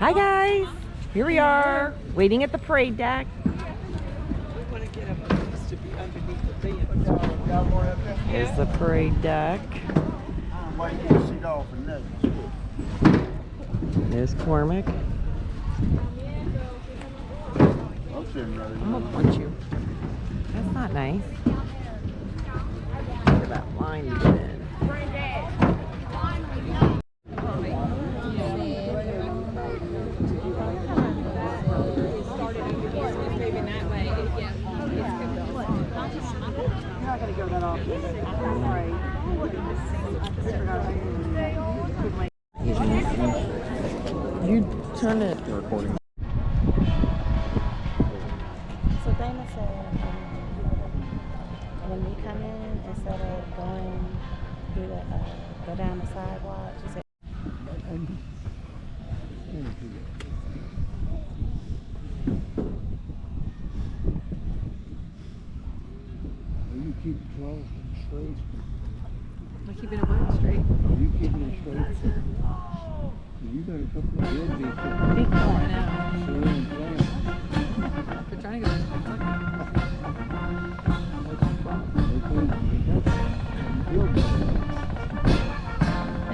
Hi guys, here we are, waiting at the parade deck. We want to get up to be underneath the band. Here's the parade deck. There's Cormac. I'm gonna punch you. That's not nice. Look at that line to get in. You turn it. You're recording. So Dana said, when we come in, instead of going through the, go down the sidewalk, she said, You keep it close and straight. Am I keeping it one straight? You keep it straight. You got a couple of good people. Big one now. Slow and playing. We're trying to go to the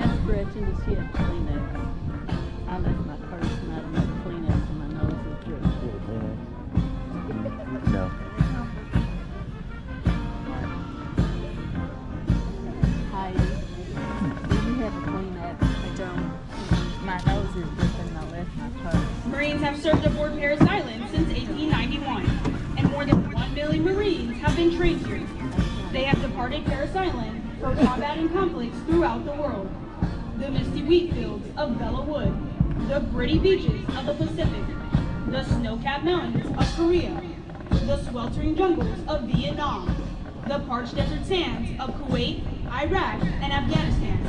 ask Gretchen if she had Kleenex. I left my purse not enough Kleenex and my nose is dripping. No. Hi. Do you have a Kleenex? I don't. My nose is dripping and I left my purse. Marines have served aboard Parris Island since 1891, and more than 1 million Marines have been trained here. They have departed Parris Island for combat and conflicts throughout the world. The misty wheat fields of Bella Wood, the gritty beaches of the Pacific, the snow-capped mountains of Korea, the sweltering jungles of Vietnam, the parched desert sands of Kuwait, Iraq, and Afghanistan,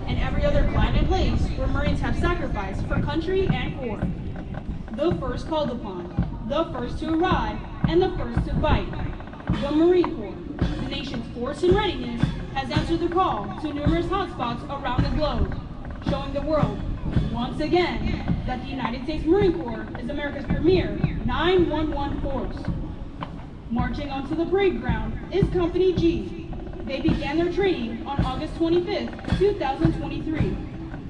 and every other climate place where Marines have sacrificed for country and corps. The first called upon, the first to arrive, and the first to fight. The Marine Corps, the nation's force and readiness, has answered the call to numerous hotspots around the globe, showing the world, once again, that the United States Marine Corps is America's premier 911 force. Marching onto the parade ground is Company G. They began their training on August 25th, 2023,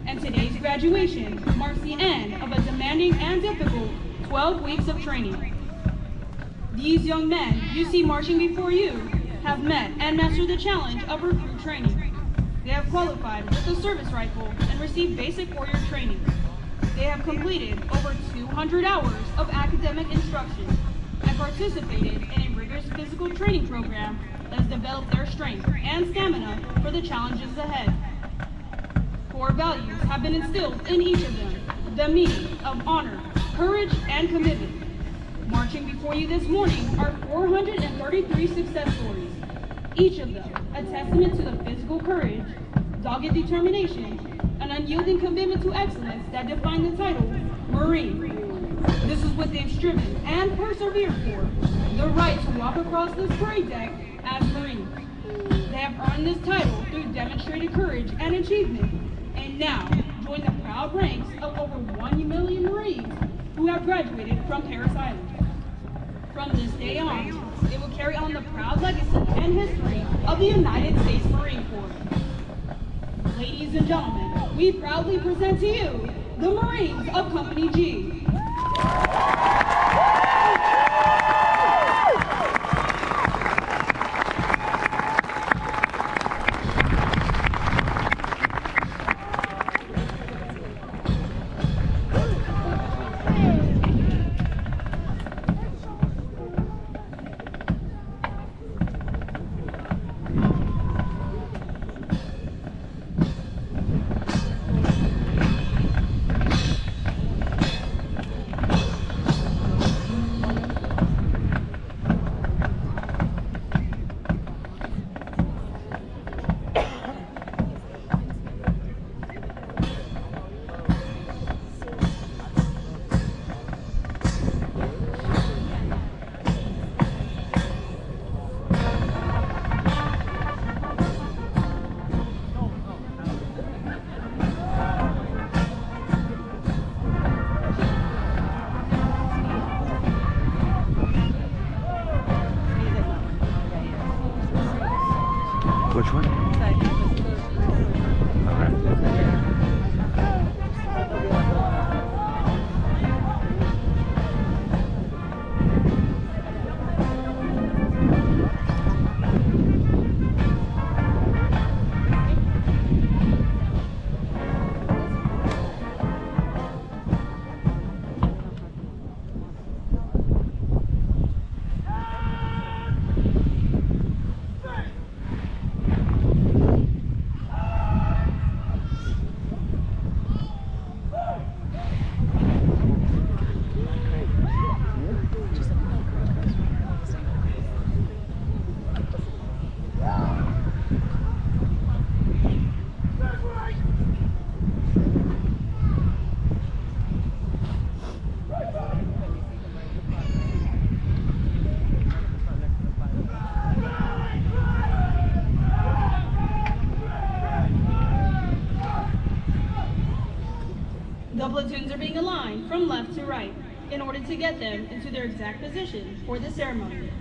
and today's graduation marks the end of a demanding and difficult 12 weeks of training. These young men you see marching before you have met and mastered the challenge of recruit training. They have qualified with a service rifle and received basic warrior training. They have completed over 200 hours of academic instruction and participated in a rigorous physical training program that has developed their strength and stamina for the challenges ahead. Core values have been instilled in each of them, the meaning of honor, courage, and commitment. Marching before you this morning are 433 success stories, each of them a testament to the physical courage, dogged determination, and unyielding commitment to excellence that define the title Marine. This is what they've striven and persevered for, the right to walk across this parade deck as Marines. They have earned this title through demonstrated courage and achievement, and now join the proud ranks of over 1 million Marines who have graduated from Parris Island. From this day on, they will carry on the proud legacy and history of the United States Marine Corps. Ladies and gentlemen, we proudly present to you the Marines of Company G. The platoons are being aligned from left to right in order to get them into their exact position for the ceremony.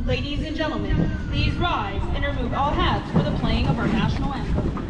Ladies and gentlemen, please rise and remove all hats for the playing of our national anthem.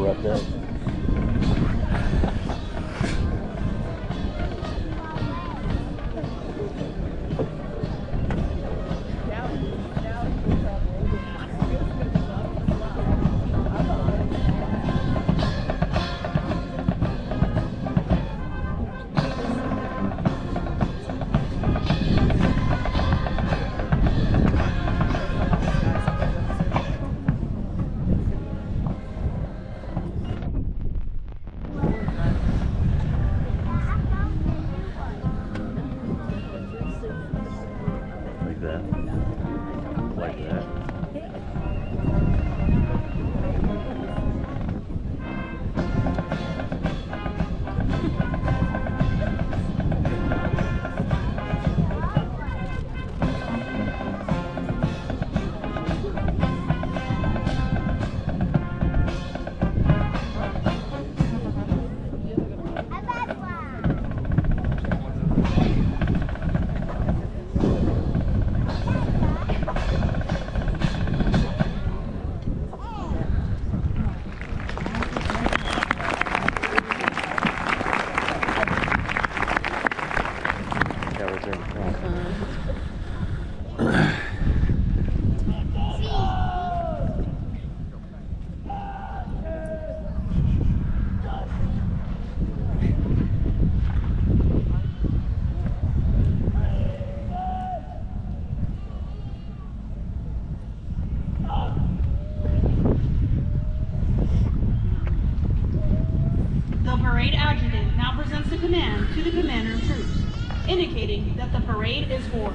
We're up there. Like that. Like that. The parade adjutant now presents the command to the commander of troops, indicating that the parade is for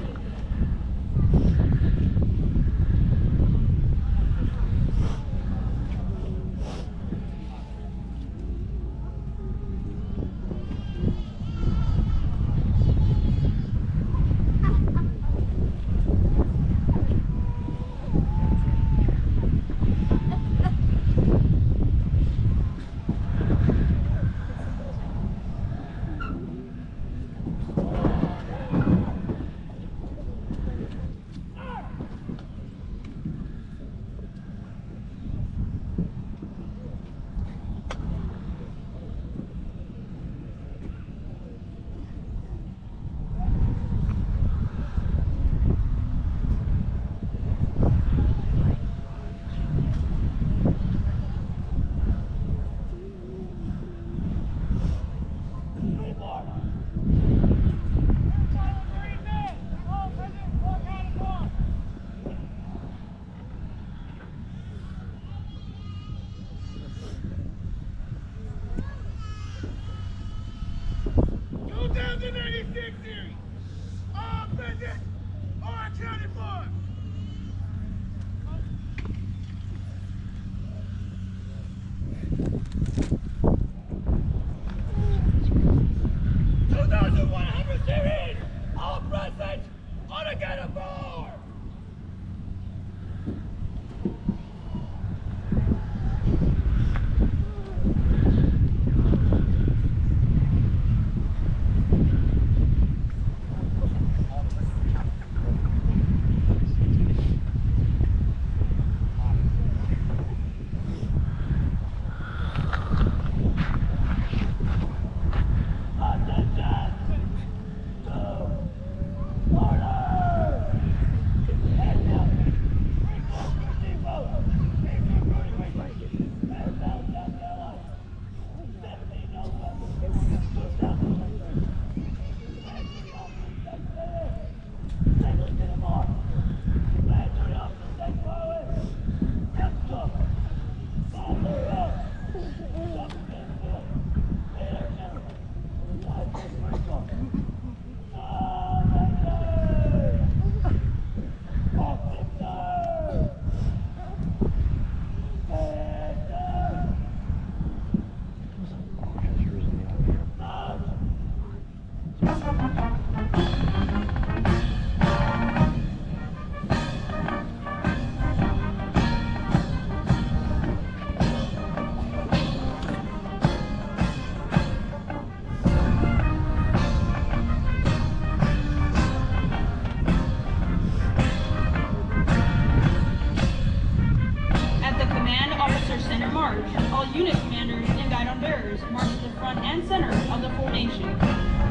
unit commanders and guidon bearers march at the front and center of the formation.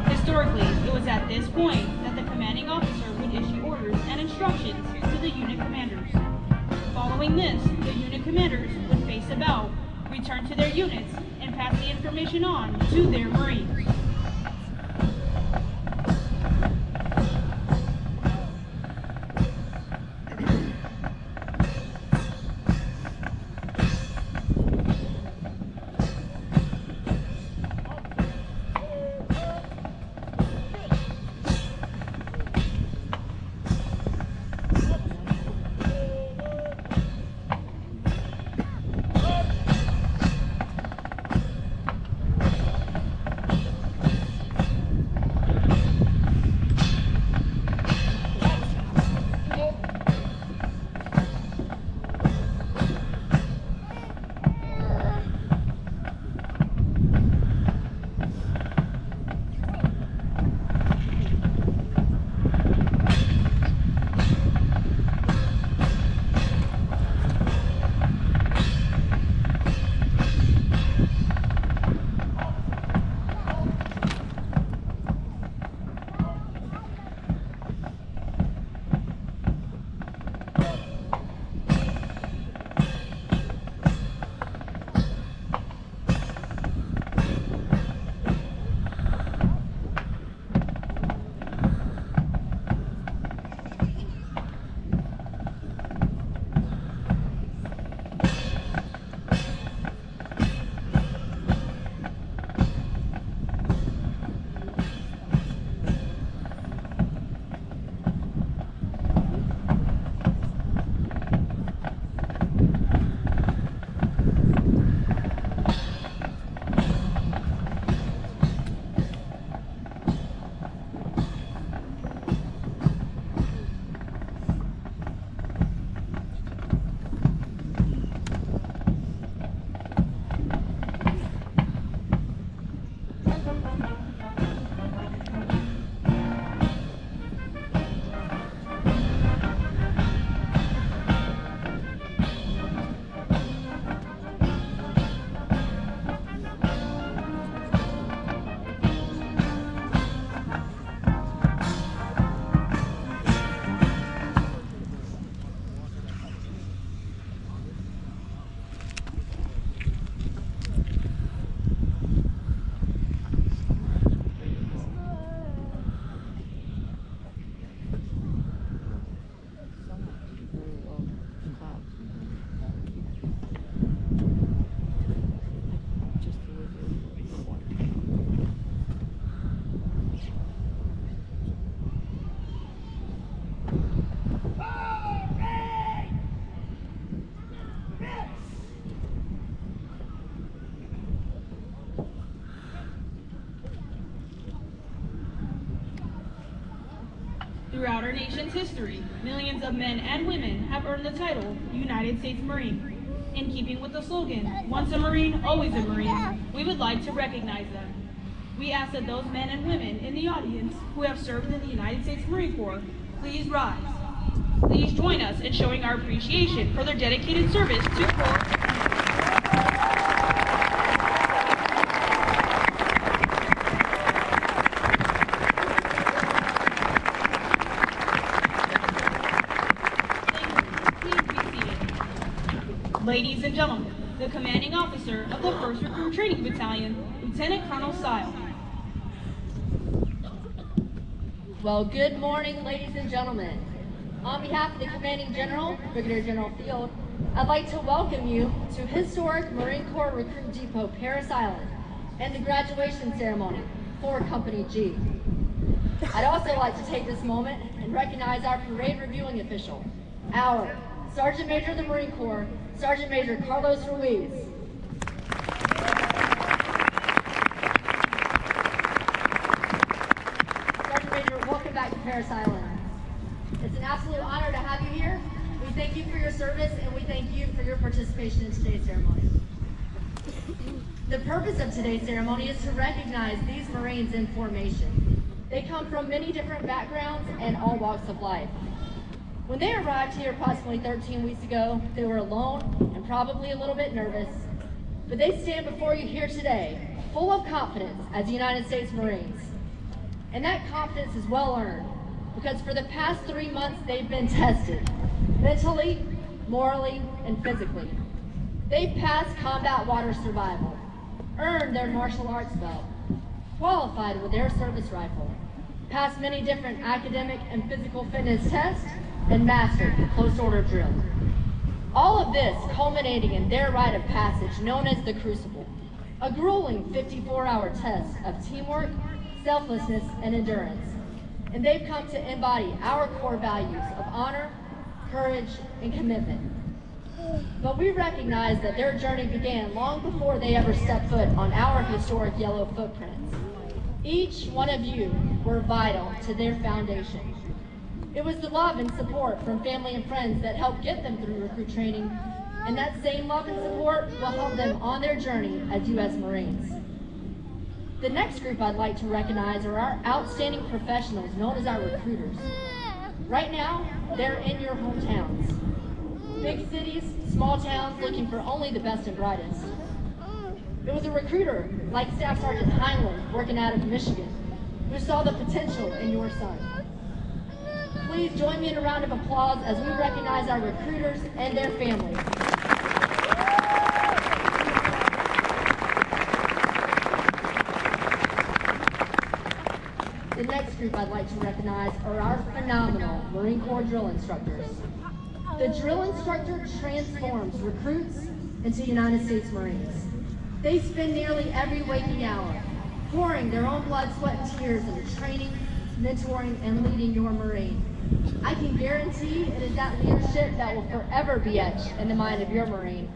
Historically, it was at this point that the commanding officer would issue orders and instructions to the unit commanders. Following this, the unit commanders would face about, return to their units, and pass the information on to their Marines. Throughout our nation's history, millions of men and women have earned the title United States Marine. In keeping with the slogan, once a Marine, always a Marine, we would like to recognize them. We ask that those men and women in the audience who have served in the United States Marine Corps, please rise. Please join us in showing our appreciation for their dedicated service to Corps. Ladies and gentlemen, the commanding officer of the 1st Recruit Training Battalion, Lieutenant Colonel Sile. Well, good morning, ladies and gentlemen. On behalf of the Commanding General, Brigadier General Field, I'd like to welcome you to historic Marine Corps Recruit Depot, Parris Island, and the graduation ceremony for Company G. I'd also like to take this moment and recognize our parade reviewing official, our Sergeant Major of the Marine Corps, Sergeant Major Carlos Ruiz. Sergeant Major, welcome back to Parris Island. It's an absolute honor to have you here. We thank you for your service and we thank you for your participation in today's ceremony. The purpose of today's ceremony is to recognize these Marines in formation. They come from many different backgrounds and all walks of life. When they arrived here approximately 13 weeks ago, they were alone and probably a little bit nervous. but they stand before you here today, full of confidence as United States Marines. And that confidence is well earned, because for the past 3 months they've been tested, mentally, morally, and physically. They've passed combat water survival, earned their martial arts belt, qualified with their service rifle, passed many different academic and physical fitness tests, and mastered close order drill. All of this culminating in their rite of passage known as the Crucible, a grueling 54-hour test of teamwork, selflessness, and endurance. And they've come to embody our core values of honor, courage, and commitment. But we recognize that their journey began long before they ever stepped foot on our historic yellow footprints. Each one of you were vital to their foundation. It was the love and support from family and friends that helped get them through recruit training, and that same love and support will help them on their journey as U.S. Marines. The next group I'd like to recognize are our outstanding professionals known as our recruiters. Right now, they're in your hometowns. Big cities, small towns looking for only the best and brightest. It was a recruiter like Staff Sergeant Heinlein working out of Michigan who saw the potential in your son. Please join me in a round of applause as we recognize our recruiters and their families. The next group I'd like to recognize are our phenomenal Marine Corps drill instructors. The drill instructor transforms recruits into United States Marines. They spend nearly every waking hour pouring their own blood, sweat, and tears into training, mentoring, and leading your Marine. I can guarantee it is that leadership that will forever be etched in the mind of your Marine.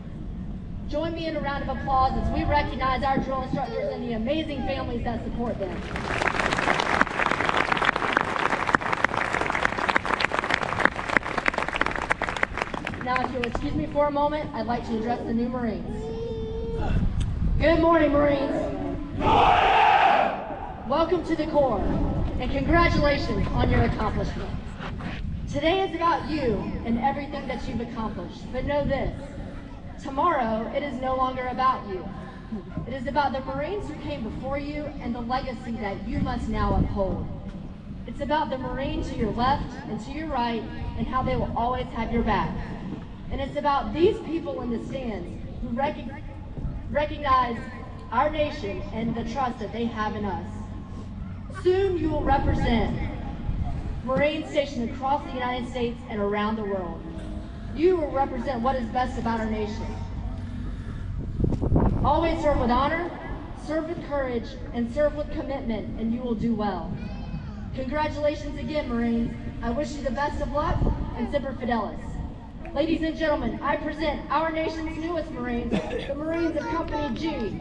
Join me in a round of applause as we recognize our drill instructors and the amazing families that support them. Now, if you'll excuse me for a moment, I'd like to address the new Marines. Good morning, Marines. Welcome to the Corps, and congratulations on your accomplishments. Today is about you and everything that you've accomplished, but know this, tomorrow it is no longer about you. It is about the Marines who came before you and the legacy that you must now uphold. It's about the Marine to your left and to your right and how they will always have your back. And it's about these people in the stands who recognize our nation and the trust that they have in us. Soon you will represent Marines stationed across the United States and around the world. You will represent what is best about our nation. Always serve with honor, serve with courage, and serve with commitment, and you will do well. Congratulations again, Marines. I wish you the best of luck, and Semper Fidelis. Ladies and gentlemen, I present our nation's newest Marines, the Marines of Company G.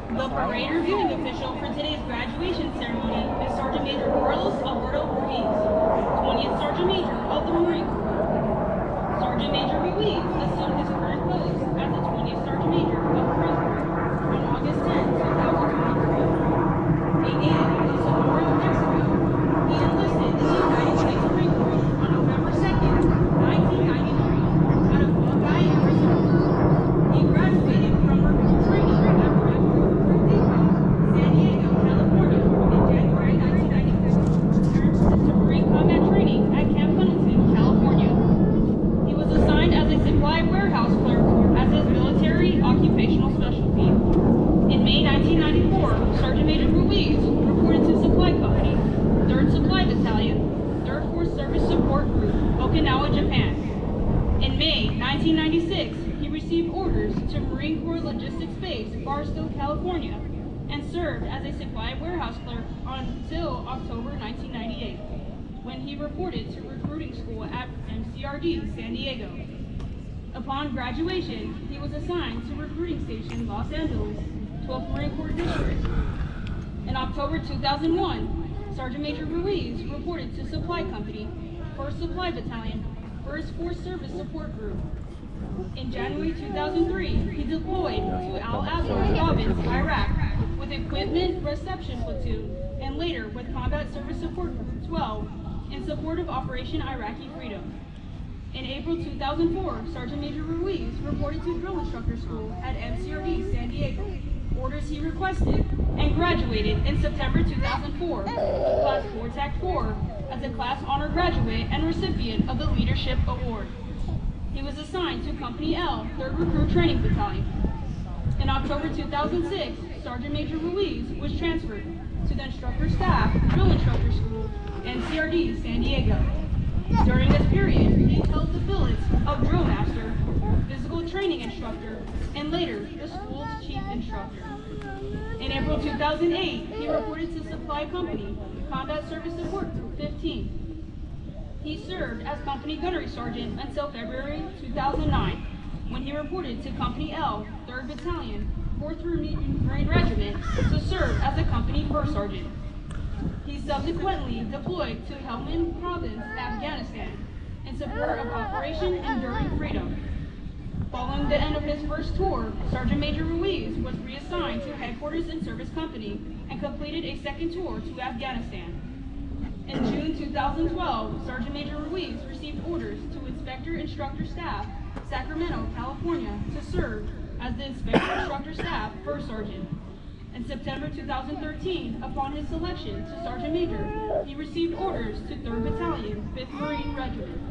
The parade reviewing official for today's graduation ceremony is Sergeant Major Carlos Alberto Ruiz, 20th Sergeant Major of the Marine Corps. Sergeant Major Ruiz assumed his current post as the 20th Sergeant Major of the Marine Corps on August 10, 2023. And in Sonora, New Mexico, he enlisted in the United States Marine Corps on November 2, 1993, out of Buckeye, Arizona. He graduated from recruit training at San Diego, California in January 1996, returned to Marine combat training at Camp Pendleton, California. He was assigned as a supply warehouse clerk as his military occupational specialty. In May 1994, Sergeant Major Ruiz reported to Supply Company, 3rd Supply Battalion, 3rd Force Service Support Group, Okinawa, Japan. In May 1996, he received orders to Marine Corps Logistics Base, Barstow, California, and served as a supply warehouse clerk until October 1998, when he reported to recruiting school at McgD, San Diego. Upon graduation, he was assigned to recruiting station Los Angeles, 12th Marine Corps District. In October 2001, Sergeant Major Ruiz reported to Supply Company, 1st Supply Battalion, 1st Force Service Support Group. In January 2003, he deployed to Al Asad province, Iraq, with Equipment Reception Platoon, and later with Combat Service Support Group 12 in support of Operation Iraqi Freedom. In April 2004, Sergeant Major Ruiz reported to drill instructor school at MCRD San Diego, orders he requested, and graduated in September 2004 with Class 4 TAC 4 as a class honor graduate and recipient of the Leadership Award. He was assigned to Company L, 3rd Recruit Training Battalion. In October 2006, Sergeant Major Ruiz was transferred to the Instructor Staff Drill Instructor School, MCRD San Diego. During this period, he held the billets of Drill Master, Physical Training Instructor, and later the school's Chief Instructor. In April 2008, he reported to Supply Company, Combat Service Support Group 15. He served as Company Gunnery Sergeant until February 2009, when he reported to Company L, 3rd Battalion, 4th Marine Regiment, to serve as a Company First Sergeant. He subsequently deployed to Helmand Province, Afghanistan, in support of Operation Enduring Freedom. Following the end of his first tour, Sergeant Major Ruiz was reassigned to Headquarters and Service Company and completed a second tour to Afghanistan. In June 2012, Sergeant Major Ruiz received orders to Inspector Instructor Staff, Sacramento, California, to serve as the Inspector Instructor Staff First Sergeant. In September 2013, upon his selection to Sergeant Major, he received orders to 3rd Battalion, 5th Marine Regiment.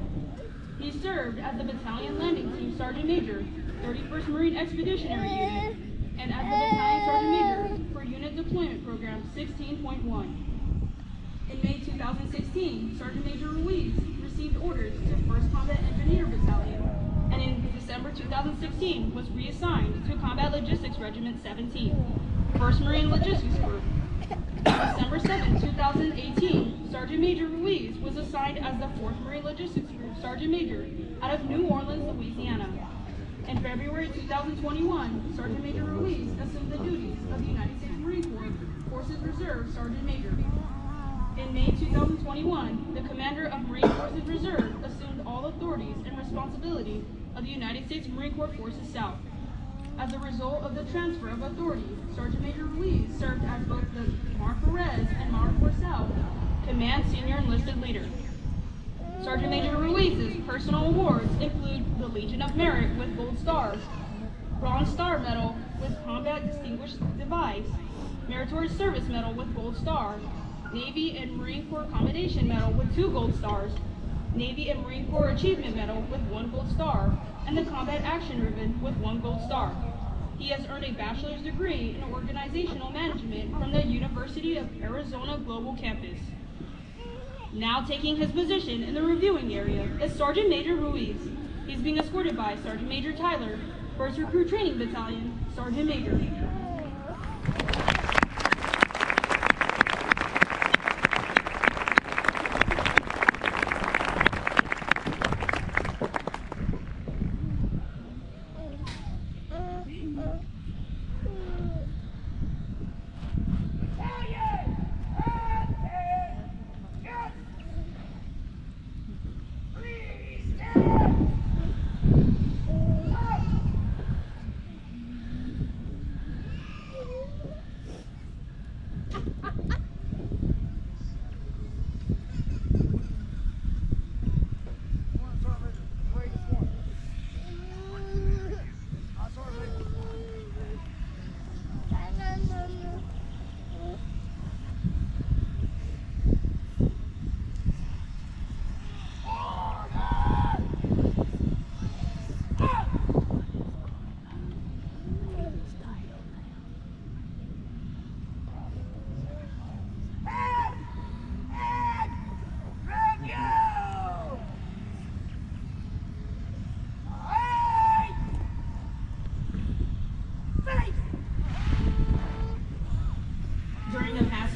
He served as the Battalion Landing Team Sergeant Major, 31st Marine Expeditionary Unit, and as the Battalion Sergeant Major for Unit Deployment Program 16.1. In May 2016, Sergeant Major Ruiz received orders to 1st Combat Engineer Battalion, and in December 2016 was reassigned to Combat Logistics Regiment 17, 1st Marine Logistics Group. On December 7, 2018, Sergeant Major Ruiz was assigned as the 4th Marine Logistics Group Sergeant Major out of New Orleans, Louisiana. In February 2021, Sergeant Major Ruiz assumed the duties of the United States Marine Corps Forces Reserve Sergeant Major. In May 2021, the Commander of Marine Forces Reserve assumed all authorities and responsibility of the United States Marine Corps Forces South. As a result of the transfer of authority, Sergeant Major Ruiz served as both the Mar Perez and Mar Corps South Command Senior Enlisted Leader. Sergeant Major Ruiz's personal awards include the Legion of Merit with Gold Stars, Bronze Star Medal with Combat Distinguished Device, Meritorious Service Medal with Gold Star, Navy and Marine Corps Commendation Medal with 2 Gold Stars, Navy and Marine Corps Achievement Medal with 1 Gold Star, and the Combat Action Ribbon with 1 Gold Star. He has earned a bachelor's degree in organizational management from the University of Arizona Global Campus. Now taking his position in the reviewing area is Sergeant Major Ruiz. He's being escorted by Sergeant Major Tyler, 1st Recruit Training Battalion, Sergeant Major.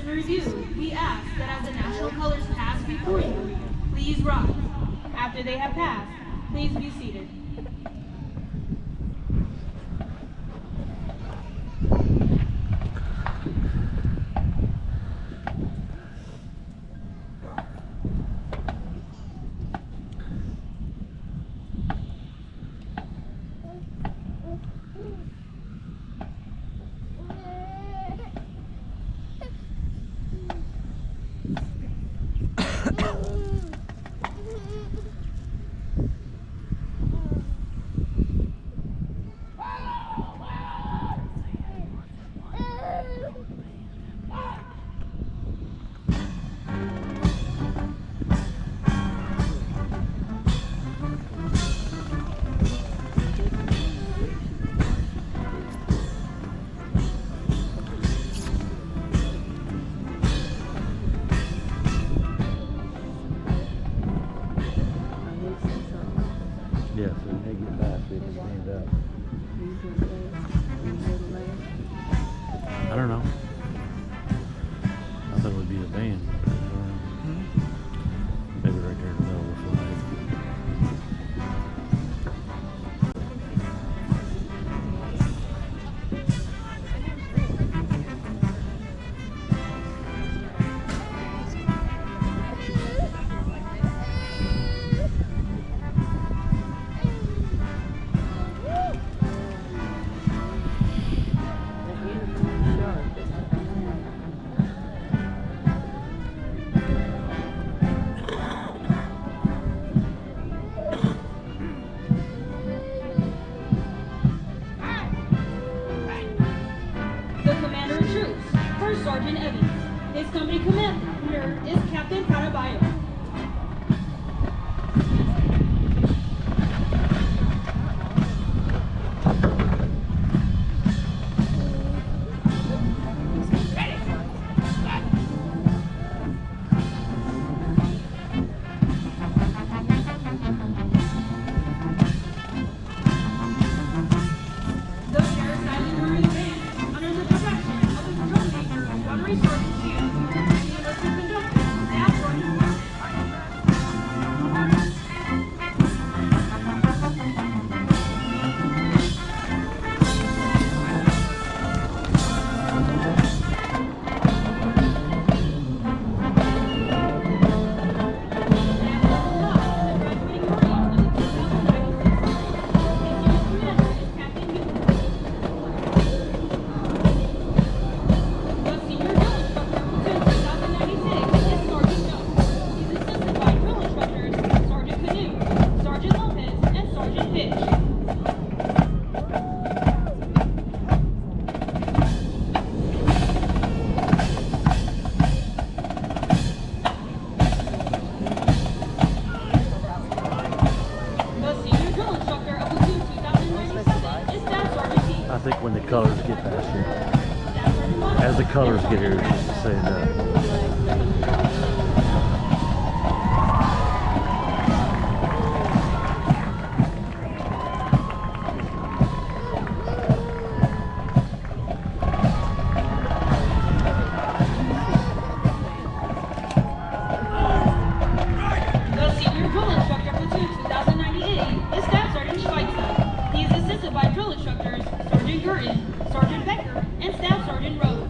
Review, we ask that as the national colors pass before you, please rise. After they have passed, please be seated. Yeah, so when they get back, they can stand up. I don't know. I thought it would be a band. Maybe right there in the middle of the flag. The commander of troops, First Sergeant Evans. His company commander is Captain Caraballo. The Paris Island Marine Band, under the protection of the drum major, Squadron Sergeant Hughes, the enlisted conductor, Staff Sergeant Martin. I think when the colors get past here, as the colors get here, it's just to say that. The senior drill instructor platoon 2098 is Staff Sergeant Schweitzer. He is assisted by drill instructors Sergeant Gurton, Sergeant Becker, and Staff Sergeant Rose.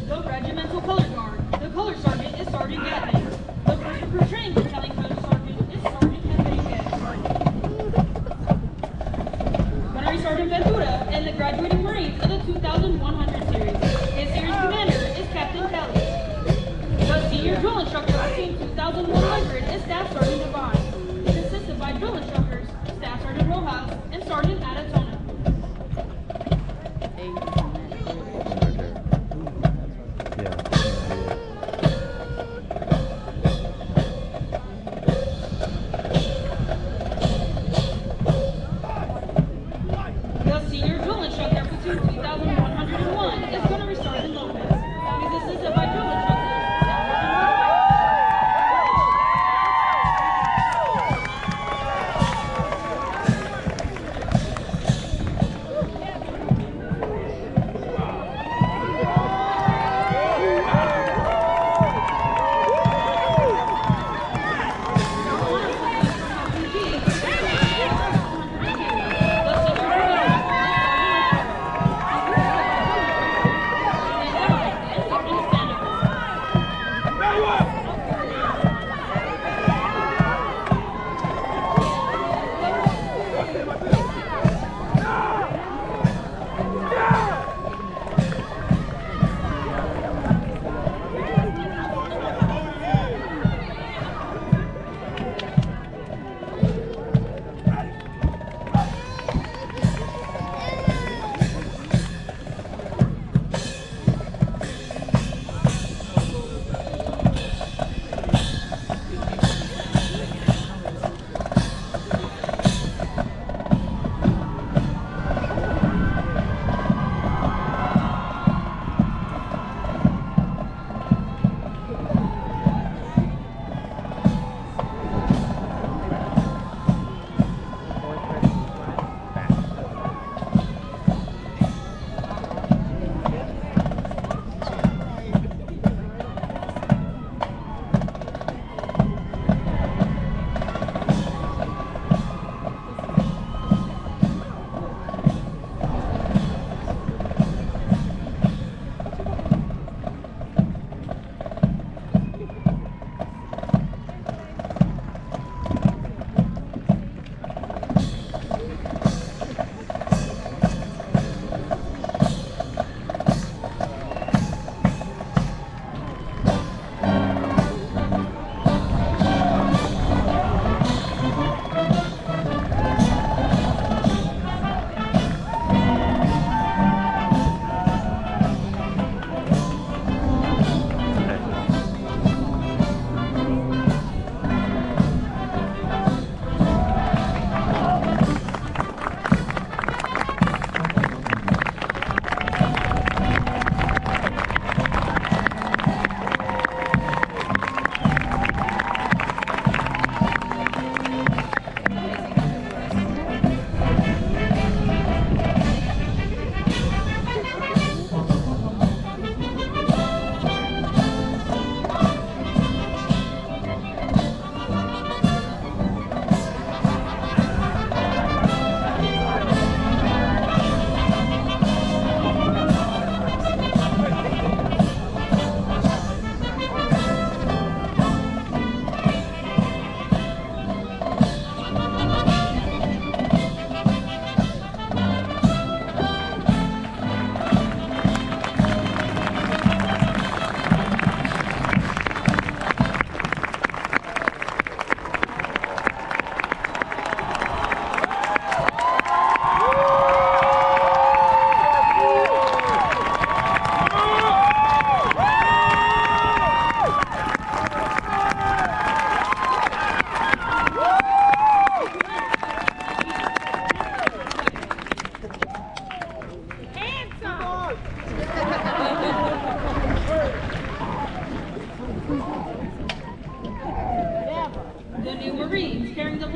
The regimental color guard. The color sergeant is Sergeant Gatman. The first recruit training battalion color sergeant is Sergeant Henriquez. Gunnery Sergeant Ventura and the graduating Marines of the 2100 series. His series commander is Captain Kelly. The senior drill instructor of Team 2100 is Staff Sergeant Devine. He is assisted by drill instructors Staff Sergeant Rojas and Sergeant Adatona. The senior drill instructor platoon 2101 is Gunnery Sergeant Lopez. He is assisted by drill instructors Staff Sergeant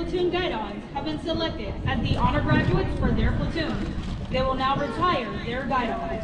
platoon guidons have been selected as the honor graduates for their platoon. They will now retire their guidons.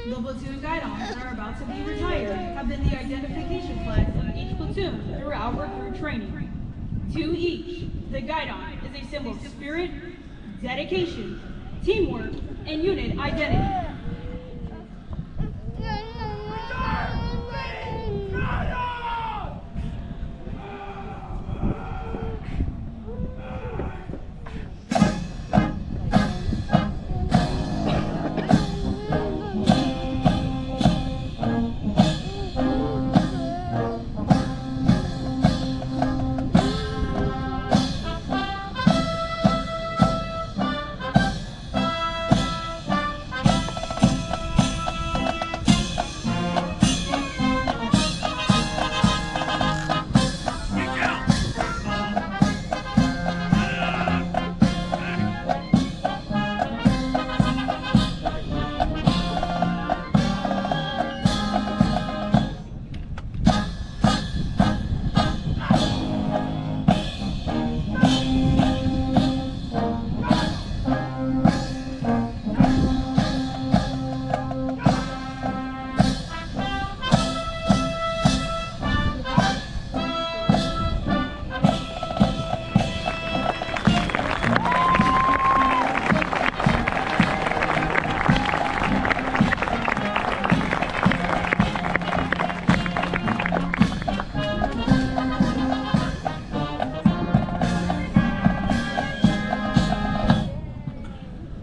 The platoon guidons that are about to be retired have been the identification flags of each platoon throughout recruit training. To each, the guidon is a symbol of spirit, dedication, teamwork, and unit identity.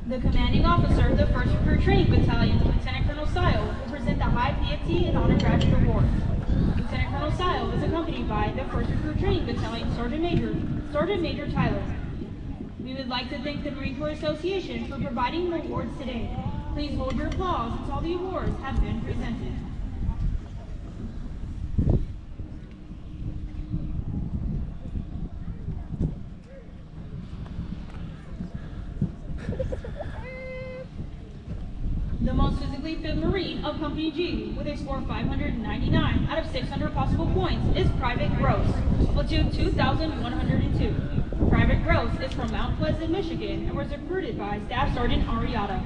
The commanding officer of the 1st Recruit Training Battalion, Lieutenant Colonel Sile, will present the High PFT and Honor Graduate Award. Lieutenant Colonel Sile is accompanied by the 1st Recruit Training Battalion Sergeant Major Tyler. We would like to thank the Marine Corps Association for providing the awards today. Please hold your applause until the awards have been presented. The most physically fit Marine of Company G, with a score of 599 out of 600 possible points, is Private Gross, Platoon 2102. Private Gross is from Mount Pleasant, Michigan, and was recruited by Staff Sergeant Ariata.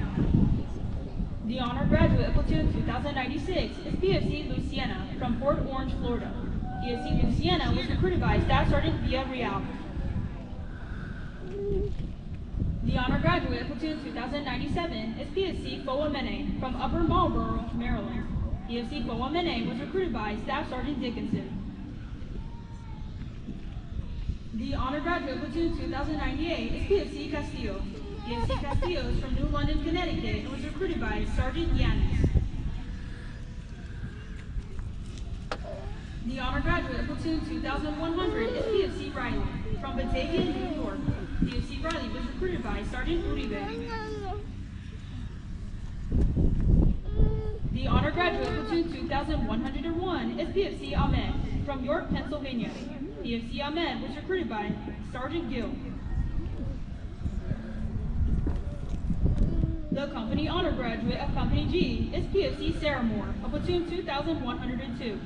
The honor graduate of Platoon 2096 is PFC Luciana from Port Orange, Florida. PFC Luciana was recruited by Staff Sergeant Villarreal. The honor graduate of Platoon 2097 is PFC Foamene from Upper Marlboro, Maryland. PFC Foamene was recruited by Staff Sergeant Dickinson. The honor graduate of Platoon 2098 is PFC Castillo. PFC Castillo is from New London, Connecticut, and was recruited by Sergeant Yanis. The honor graduate of Platoon 2100 is PFC Riley from Batavia, New York. PFC Riley was recruited by Sergeant Uribe. 2101 is PFC Ahmed from York, Pennsylvania. PFC Ahmed was recruited by Sergeant Gill. The Company Honor Graduate of Company G is PFC Sarah Moore of Platoon 2102.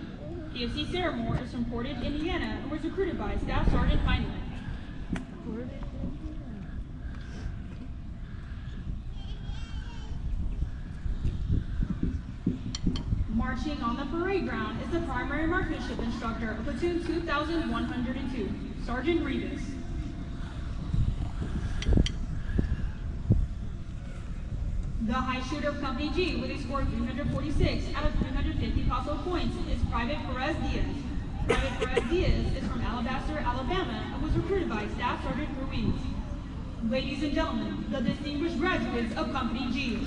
PFC Sarah Moore is from Portage, Indiana, and was recruited by Staff Sergeant Heinlein. Marching on the parade ground is the primary marksmanship instructor of Platoon 2102, Sergeant Revis. The high shooter of Company G with a score of 346 out of 350 possible points is Private Perez Diaz. Private Perez Diaz is from Alabaster, Alabama, and was recruited by Staff Sergeant Ruiz. Ladies and gentlemen, the distinguished graduates of Company G.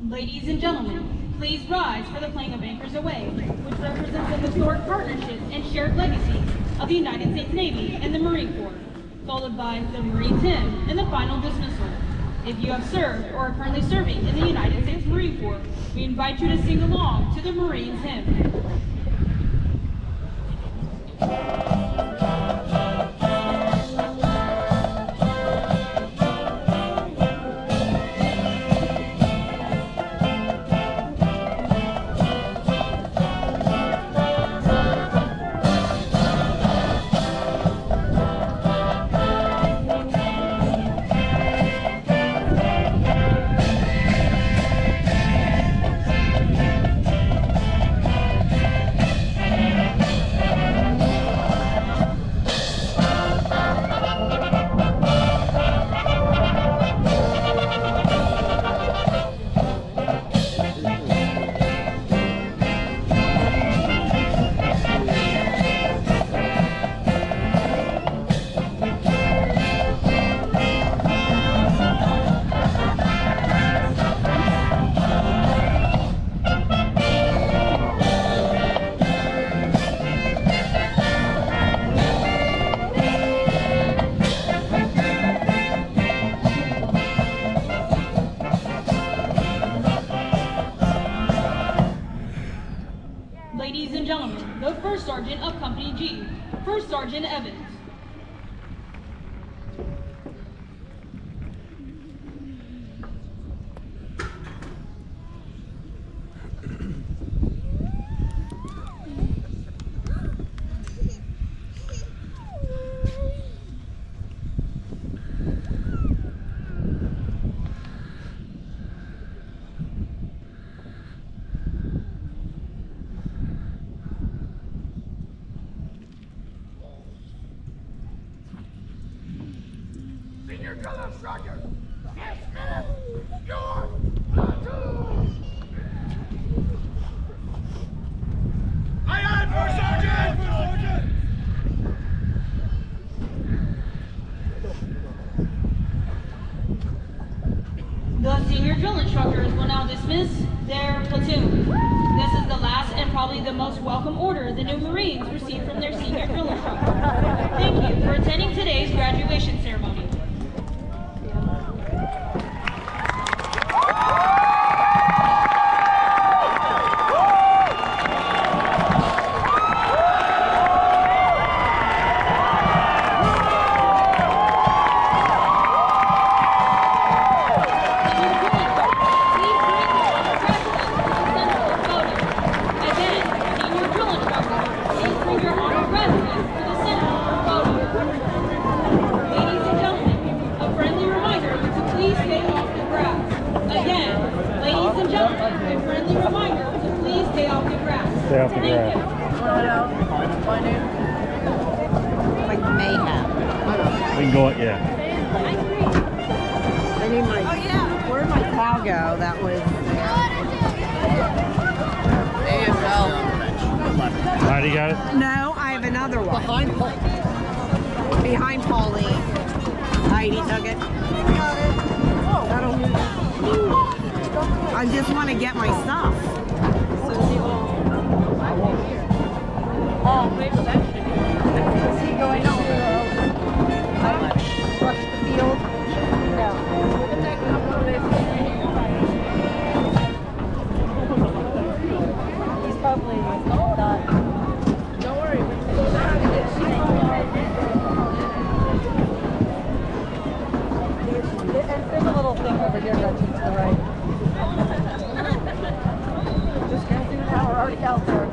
Ladies and gentlemen, please rise for the playing of Anchors Away, which represents the historic partnership and shared legacy of the United States Navy and the Marine Corps, followed by the Marines Hymn and the final dismissal. If you have served or are currently serving in the United States Marine Corps, we invite you to sing along to the Marines Hymn. Ladies and gentlemen, the First Sergeant of Company G, First Sergeant Evans. Senior Color Instructor, dismiss your platoon! Aye, aye, First Sergeant! First Sergeant! The senior drill instructors will now dismiss their platoon. This is the last and probably the most welcome order the new Marines received from their senior drill instructor. Thank you for attending today's graduation ceremony. Stay off the grass. Like mayhem. We can go, yeah. I need my. Oh yeah. Where'd my cow go? That was. Heidi got it? No, I have another one. Behind Pauline. Heidi took it. I just want to get my stuff. Oh, maybe that should be. Is he going over rush the field? No. Look at that couple of days. He's probably done. Don't worry. There's a little thing over here that's to the right. Just gonna do that. We're already out there.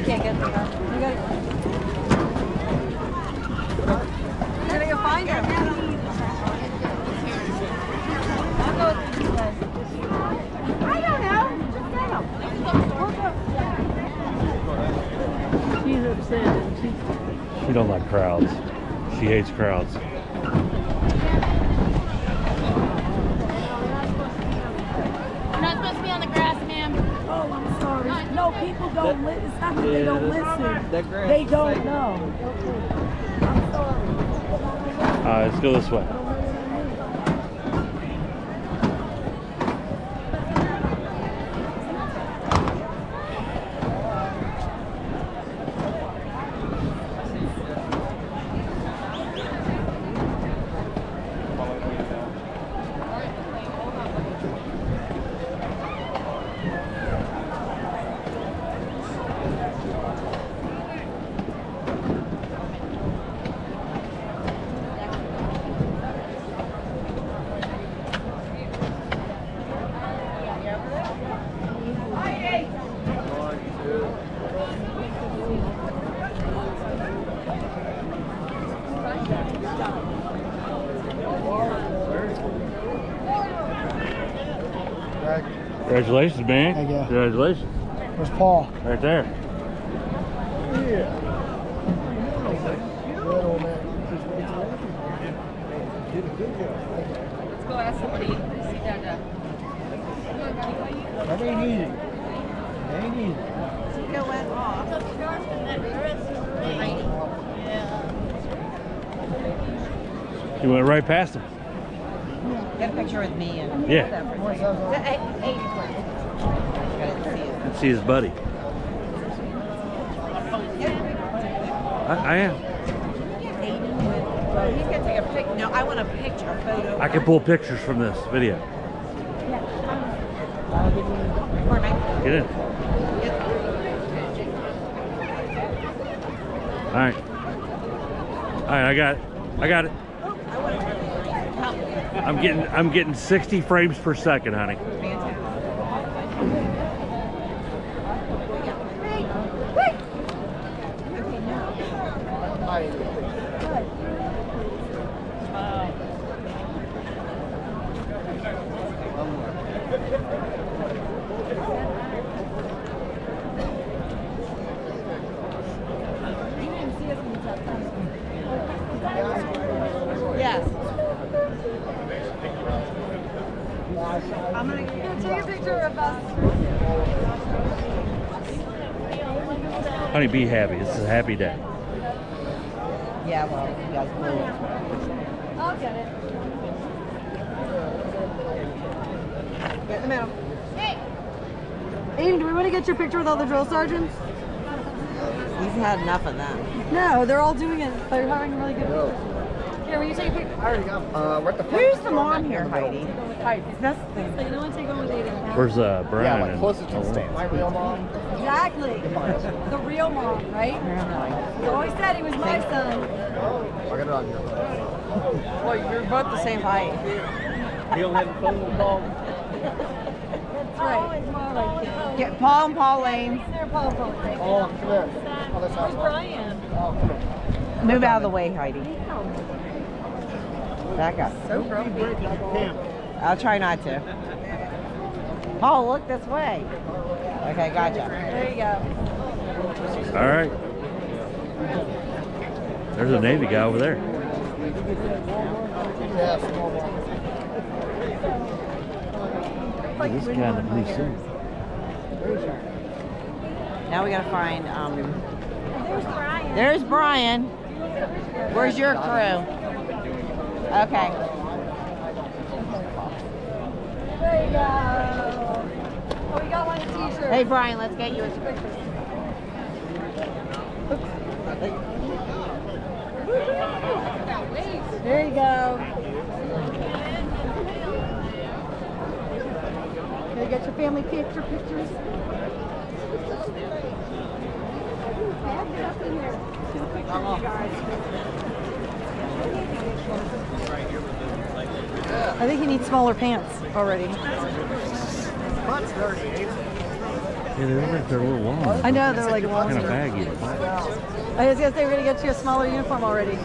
Can't get there. You gotta go find her. I'll go with you guys. I don't know. Just get them. She's upset. She don't like crowds. She hates crowds. You're not supposed to be on the grass, ma'am. Oh, I'm sorry. No, people don't listen. It's not that they don't listen. They don't know. I'm sorry. Let's go this way. Congratulations, man. Thank you. Congratulations. Where's Paul? Right there. Yeah. Let's go ask somebody. See that. That ain't easy. Ain't easy. Go went off. She went right past him. Get a picture with me and Yeah. Let's see his buddy. I am. Well, he's gonna take a pic. No, I want a picture, a photo. I can pull pictures from this video. Get in. All right. All right, I got it. I got it. I'm getting 60 frames per second, honey. Yes. I'm gonna take a picture of us. Honey, be happy. This is a happy day. Yeah, well, you guys blew it. I'll get it. Get in the middle. Aiden, do we want to get your picture with all the drill sergeants? He's had enough of them. No, they're all doing it. They're having a really good. Here, will you take a picture? I already got what the fuck? Who's the mom here, Heidi? That's the So you don't want to take one with Aiden. Where's Brian? Yeah, like and- closer to the stand. My real mom. Exactly. The real mom, right? He always said he was my son. I got it on here. Well, you're both the same height. He'll have a phone call. That's right. Get Paul and Pauline. There, Paul, Paul. Oh, come here. Oh, that's Where's Brian? Oh, come here. Move out of the way, Heidi. Back up. So grumpy. I'll try not to. Paul, look this way. Okay, gotcha. There you go. All right. There's a Navy guy over there. Yeah, small one. This guy in the blue suit. Now we gotta find, There's Brian. there's Brian. Where's your crew? Okay. There you go. Oh, we got one a t-shirt. Hey, Brian, let's get you a picture. There you go. Can you get your family pictures? I think he needs smaller pants already. Butt's dirty, ain't it? Yeah, they look like they're a little long. I know, they're like long. Kind of baggy. I was gonna say we're gonna get you a smaller uniform already.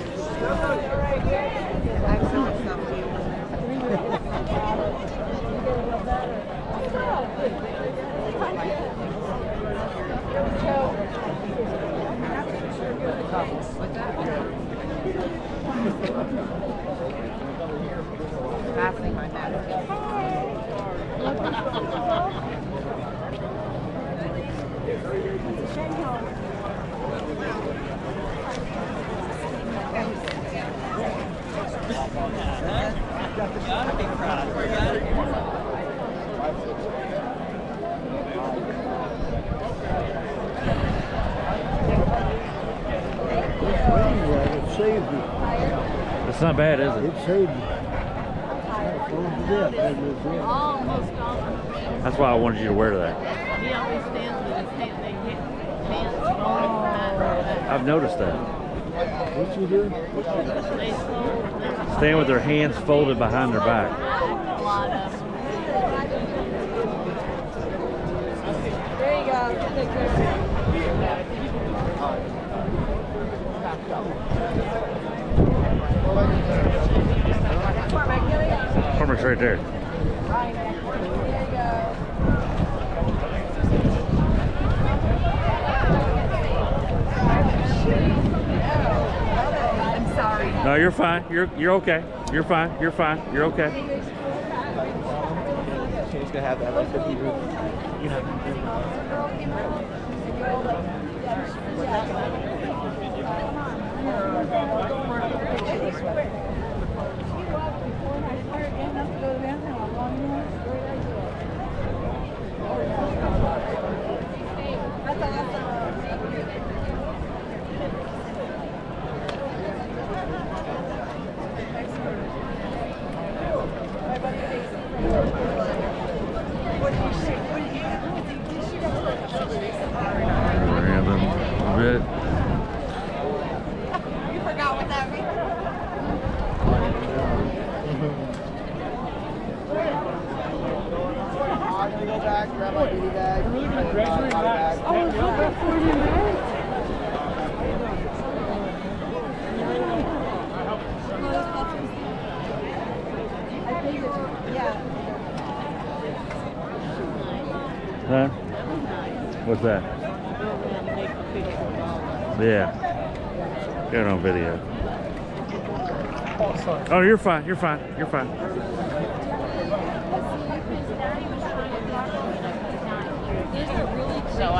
Fastening my mask. It saved you. It's not bad, is it? It saved you. Almost all the Marines. That's why I wanted you to wear that. He always stands with his hands folded. I've noticed that. What you do? They sold Stand with their hands folded behind their back. a lot of them. There you go. Take care. Cormac's right there. I'm sorry. No, you're fine. You're okay. You're fine. You're fine. You're okay. She's gonna have that like 50 group. You know. That's awesome. Random bit. You forgot what that means. I'm gonna go back, grab my beauty bag. Huh? What's that? Yeah. You're on video. Oh, you're fine. You're fine. You're fine. So